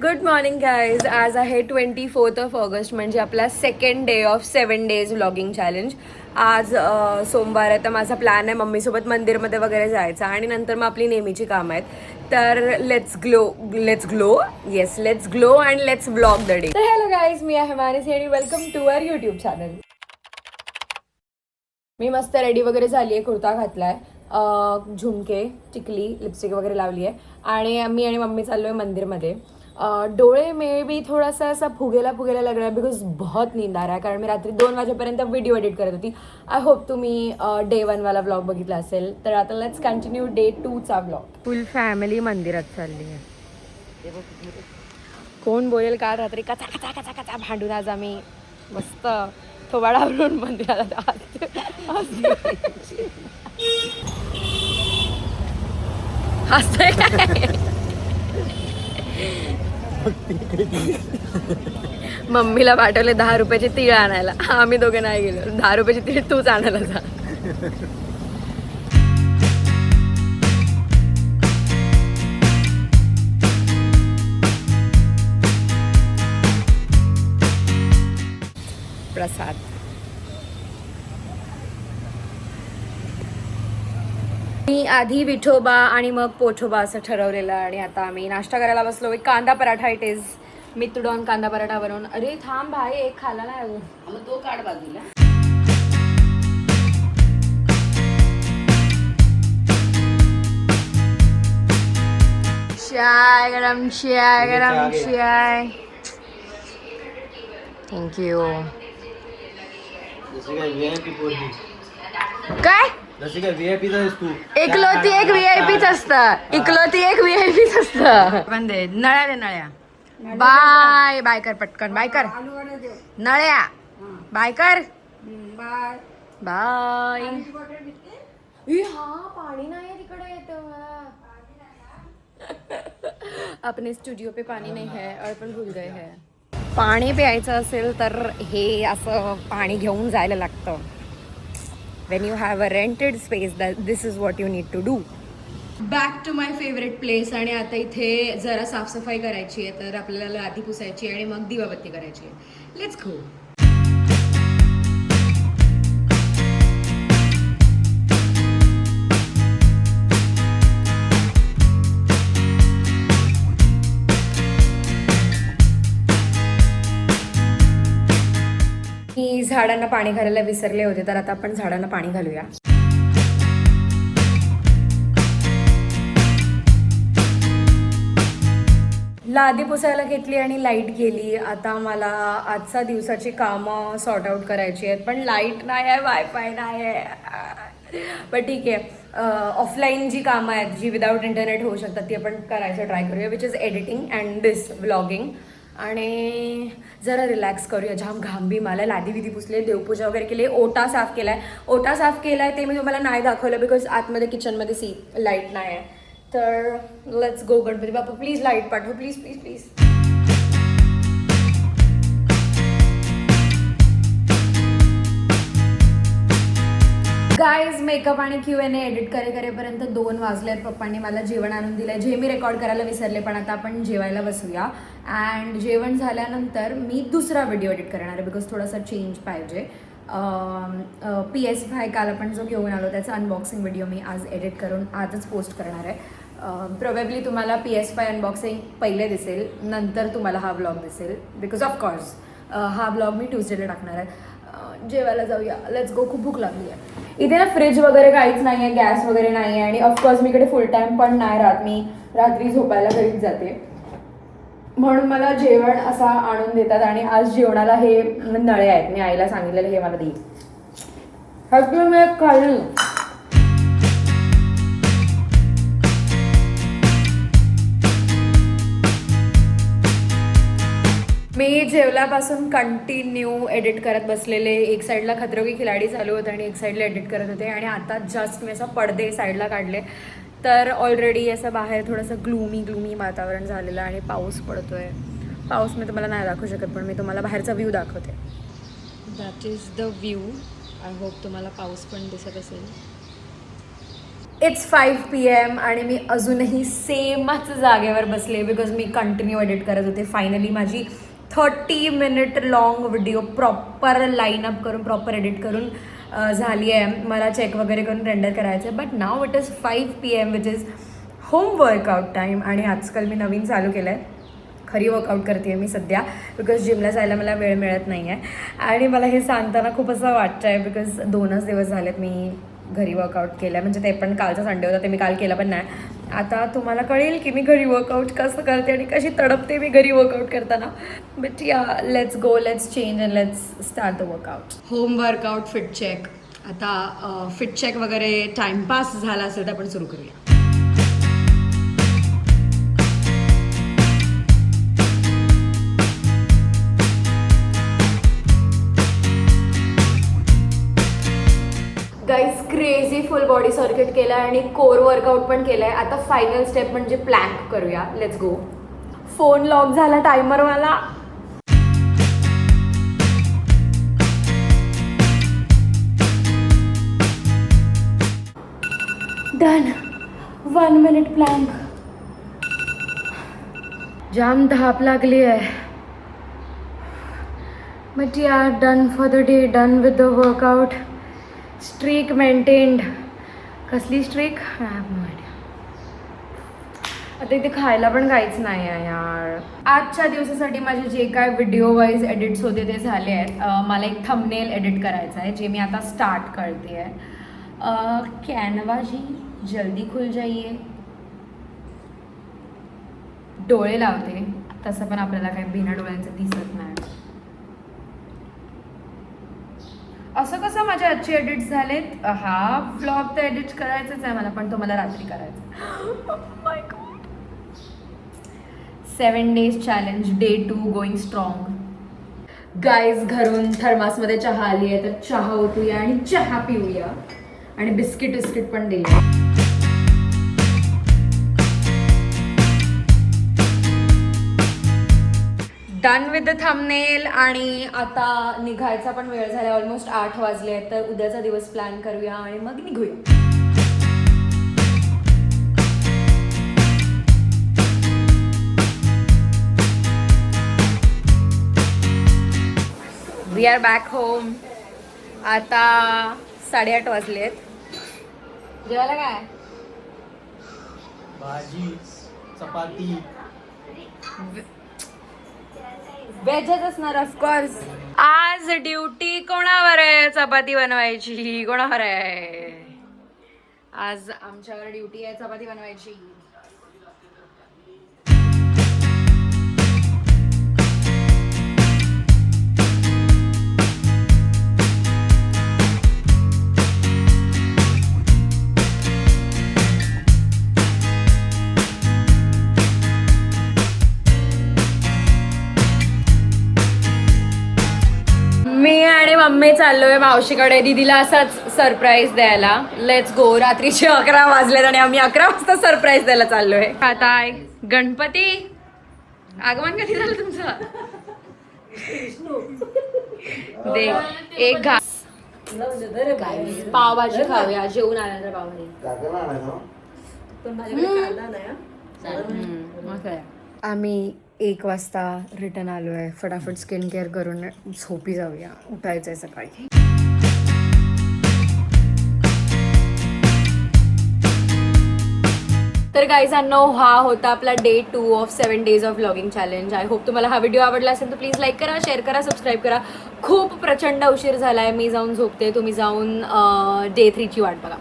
Good morning guys. आज आहे 24 August म्हणजे आपला second day of 7 days vlogging challenge. आज सोमवार आहे तर माझा प्लॅन आहे मम्मीसोबत मंदिरमध्ये वगैरे जायचा आणि नंतर मग आपली नेहमीची कामं आहेत. तर let's glow and let's vlog the day. तर हॅलो गाईज, मी आहे मानसी आणि welcome to our YouTube channel. मी मस्त रेडी वगैरे झाली आहे, कुर्ता घातलाय, झुमके, टिकली, लिपस्टिक वगैरे लावली आहे आणि मी आणि मम्मी चाललो आहे मंदिरमध्ये. डोळे मे बी थोडासा असा फुगेला लग रहा है बिकॉज बहुत नींद आ रहा है, कारण मी रात्री 2 वाजेपर्यंत व्हिडिओ एडिट करत होती. आय होप तुम्ही डे 1 वाला व्लॉग बघितला असेल. तर आता लेट्स कंटिन्यू डे 2 चा व्लॉग. फुल फॅमिली मंदिरात चालली आहे. कोण बोलेल का रात्री कचा कचा कचा कचा भांडून आज आम्ही मस्त थोबाडावरून मंदिराला हसतोय काय? मम्मीला पाठवले 10 रुपयाचे तीळ आणायला. आम्ही दोघे नाही गेलो. 10 रुपयाचे तीळ तूच आणायला जा. प्रसाद. मी आधी विठोबा आणि मग पोठोबा असं ठरवलेलं आणि आता आम्ही नाश्ता करायला बसलो. एक कांदा पराठा. इट इज मितुडॉन कांदा पराठा बनवून. अरे थांब भाई, एक खाला नाही अजून. मग तो काढ बाजूला. चाय गरम, चाय गरम, चाय. थँक्यू. काय इकलोती एक व्हीआयपीच असतं. इकलोती एक व्हीआयपीच असतं. बंदे नळ्या रे नळ्या. बाय बाय कर पटकन. बाय कर नळ्या. बाय कर. Bye bye. हा पाणी नाही तिकडे येतं मला. अपने स्टुडिओ पे पाणी नाही है और पण भूल गए है. पाणी प्यायचं असेल तर हे असं पाणी घेऊन जायला लागतं. When you have a rented space, this is what you need to do. Back to my favorite place. आणि आता इथे जरा साफसफाई करायची आहे, तर आपल्याला लादी पुसायची आणि मग दिवाबत्ती करायची आहे. Let's go. मी झाडांना पाणी घालायला विसरले होते, तर आता आपण झाडांना पाणी घालूया. लादी पुसायला घेतली आणि लाईट गेली. आता मला आजच्या दिवसाची कामं सॉर्ट आउट करायची आहेत, पण लाईट नाही आहे, वायफाय नाही आहे. पण ठीक आहे, ऑफलाईन जी कामं आहेत जी विदाऊट इंटरनेट होऊ शकतात ती आपण करायचं ट्राय करूया, which is editing and this vlogging. आणि जरा रिलॅक्स करूया. जाम घाम बी मला. लादी विधी पुसले, देवपूजा वगैरे केली, ओटा साफ केलाय. ओटा साफ केलाय ते मी तुम्हाला नाही दाखवलं बिकॉज आतमध्ये किचनमध्ये लाईट नाही आहे. तर let's go. Ganpati Bappa please light पाठव, please please please. Guys, makeup आणि Q&A एडिट करेपर्यंत 2 वाजलेत. पप्पांनी मला जेवण आणून दिलं जे मी रेकॉर्ड करायला विसरले, पण आता आपण जेवायला बसूया. अँड जेवण झाल्यानंतर मी दुसरा व्हिडिओ एडिट करणार आहे बिकॉज थोडासा चेंज पाहिजे. PS5 काल आपण जो घेऊन आलो त्याचा अनबॉक्सिंग व्हिडिओ मी आज एडिट करून आजच पोस्ट करणार आहे. प्रोबेबली तुम्हाला PS5 अनबॉक्सिंग पहिले दिसेल, नंतर तुम्हाला हा ब्लॉग दिसेल बिकॉज ऑफकोर्स हा ब्लॉग मी ट्यूजडेला टाकणार आहे. जेवायला जाऊया. Let's go. खूप भूक लागली आहे. इथे ना फ्रीज वगैरे काहीच नाही आहे, गॅस वगैरे नाही आहे आणि ऑफकोर्स मी इकडे फुल टाईम पण नाही राहत. मी रात्री झोपायला घरीच जाते, म्हणून मला जेवण असा आणून देतात. आणि आज जेवणाला हे नळे आहेत. मी आईला सांगितलेलं हे मला देईल. ह्यातून मी एक खाल्ली. मी जेवल्यापासून कंटिन्यू एडिट करत बसलेले. एक साईडला खतरों के खिलाडी चालू होतं आणि एक साईडला एडिट करत होते. आणि आता जस्ट मी असं पडदे साईडला काढले तर ऑलरेडी असं बाहेर थोडंसं ग्लूमी वातावरण झालेलं आणि पाऊस पडतोय. पाऊस मी तुम्हाला नाही दाखवू शकत, पण मी तुम्हाला बाहेरचा व्ह्यू दाखवते. That is the view. I hope तुम्हाला पाऊस पण दिसत असेल. इट्स 5 PM आणि मी अजूनही सेमच जागेवर बसले बिकॉज मी कंटिन्यू एडिट करत होते. फायनली माझी 30 minute long video proper line-up करून प्रॉपर एडिट करून झाली आहे. मला चेक वगैरे करून रेंडर करायचं आहे. But now it is 5 PM which is home workout time. आणि आजकाल मी नवीन चालू केलं आहे, खरी वर्कआउट करते आहे मी सध्या बिकॉज जिमला जायला मला वेळ मिळत नाही आहे. आणि मला हे सांगताना खूप असं वाटतं आहे बिकॉज 2च दिवस झालेत मी घरी वर्कआउट केलं आहे. म्हणजे ते पण कालचा संडे होता, ते मी काल केलं पण नाही. आता तुम्हाला कळेल की मी घरी वर्कआउट कसं करते आणि कशी तडपते मी घरी वर्कआउट करताना. But ya let's go, let's change and let's start the workout. Home workout fit check. आता फिट चेक वगैरे टाइमपास झाला असेल तर आपण सुरू करूया. Guys crazy full body circuit केलं आहे आणि कोर वर्कआउट पण केलं आहे. आता फायनल स्टेप म्हणजे प्लँक करूया. Let's go. फोन लॉक झाला टायमरवाला. डन. 1 minute plank. जाम धाप लागली आहे. But ya done for the day. Done with the workout. Streak maintained. कसली streak? I have no idea. आता इथे खायला पण काहीच नाही आहे यार. आजच्या दिवसासाठी माझे जे काय व्हिडिओ वाईज एडिट्स होते ते झाले आहेत. मला एक थंबनेल एडिट करायचं आहे जे मी आता स्टार्ट करते आहे. कॅनवा जी जल्दी खुल जाइए. डोळे लावते, तसं पण आपल्याला काही बिना डोळ्यांचं दिसत नाही. असं कसं माझे आजचे एडिट्स झालेत. हा व्लॉग तर एडिट करायचंच आहे मला, पण तो मला रात्री करायचा. My god. 7 days challenge day 2 going strong. Guys घरून थर्मासमध्ये चहा आली आहे तर चहा ओतूया आणि चहा पिऊया आणि बिस्किट पण देऊया. Done with the thumbnail. आणि आता निघायचा पण वेळ झाला. ऑलमोस्ट 8 वाजले आहेत. तर उद्याचा दिवस प्लॅन करूया आणि मग निघूया. We are back home. आता 8:30 वाजले आहेत. जेवायला काय? भाजी चपाती. व्हेजच असणार ऑफकोर्स. आज ड्युटी कोणावर आहे? चपाती बनवायची. कोणावर आहे? आज आमच्यावर ड्युटी आहे चपाती बनवायची. मी आणि मम्मी चाललोय मावशीकडे दीदीला असाच सरप्राईज द्यायला. Let's go. रात्रीचे 11 वाजलेत आणि आम्ही 11 वाजता सरप्राईज द्यायला चाललोय. आता गणपती आगमन कधी झालं तुमचं? दे एक घास. पावभाजी खाऊया जेवून आल्यानंतर. पावभाजी आम्ही 1 वाजता रिटर्न आलो आहे. फटाफट स्किन केअर करून झोपी जाऊया. उठायचं आहे सकाळी. तर गाईजांनो हा होता आपला day 2 of 7 days of vlogging challenge. I hope तुम्हाला हा व्हिडिओ आवडला असेल तर प्लीज लाईक करा, शेअर करा, सबस्क्राईब करा. खूप प्रचंड उशीर झाला आहे. मी जाऊन झोपते. तुम्ही जाऊन डे 3ची वाट बघा.